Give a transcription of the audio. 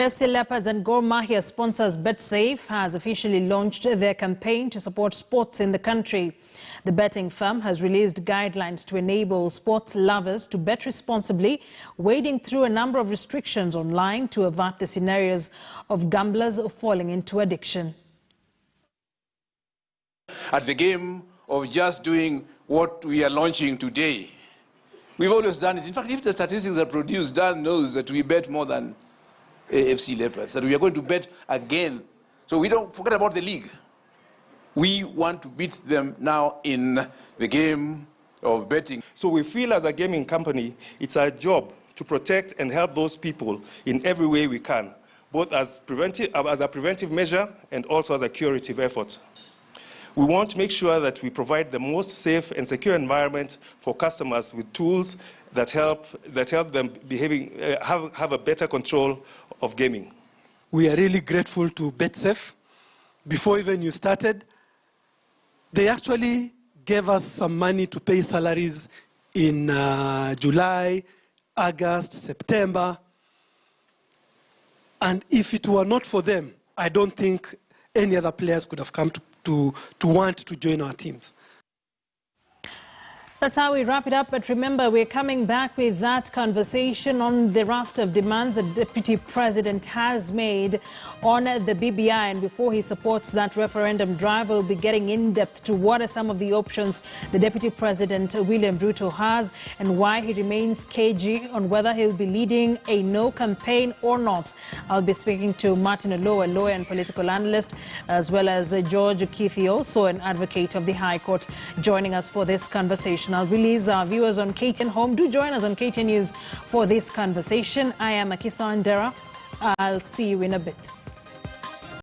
AFC Leopards and Gor Mahia sponsors Betsafe has officially launched their campaign to support sports in the country. The betting firm has released guidelines to enable sports lovers to bet responsibly, wading through a number of restrictions online to avert the scenarios of gamblers falling into addiction. At the game of just doing what we are launching today, we've always done it. In fact, if the statistics are produced, Dan knows that we bet more than AFC Leopards, that we are going to bet again. So we don't forget about the league. We want to beat them now in the game of betting. So we feel as a gaming company, it's our job to protect and help those people in every way we can, both as a preventive measure and also as a curative effort. We want to make sure that we provide the most safe and secure environment for customers with tools that help them have a better control of gaming. We are really grateful to Betsafe. Before even you started, they actually gave us some money to pay salaries in July, August, September. And if it were not for them, I don't think any other players could have come to want to join our teams. That's how we wrap it up. But remember, we're coming back with that conversation on the raft of demands the Deputy President has made on the BBI. And before he supports that referendum drive, we'll be getting in depth to what are some of the options the Deputy President, William Ruto, has and why he remains cagey on whether he'll be leading a no campaign or not. I'll be speaking to Martin Olo, a lawyer and political analyst, as well as George Kithi, also an advocate of the High Court, joining us for this conversation. I'll release our viewers on KTN Home. Do join us on KTN News for this conversation. I am Akisa Ndera. I'll see you in a bit.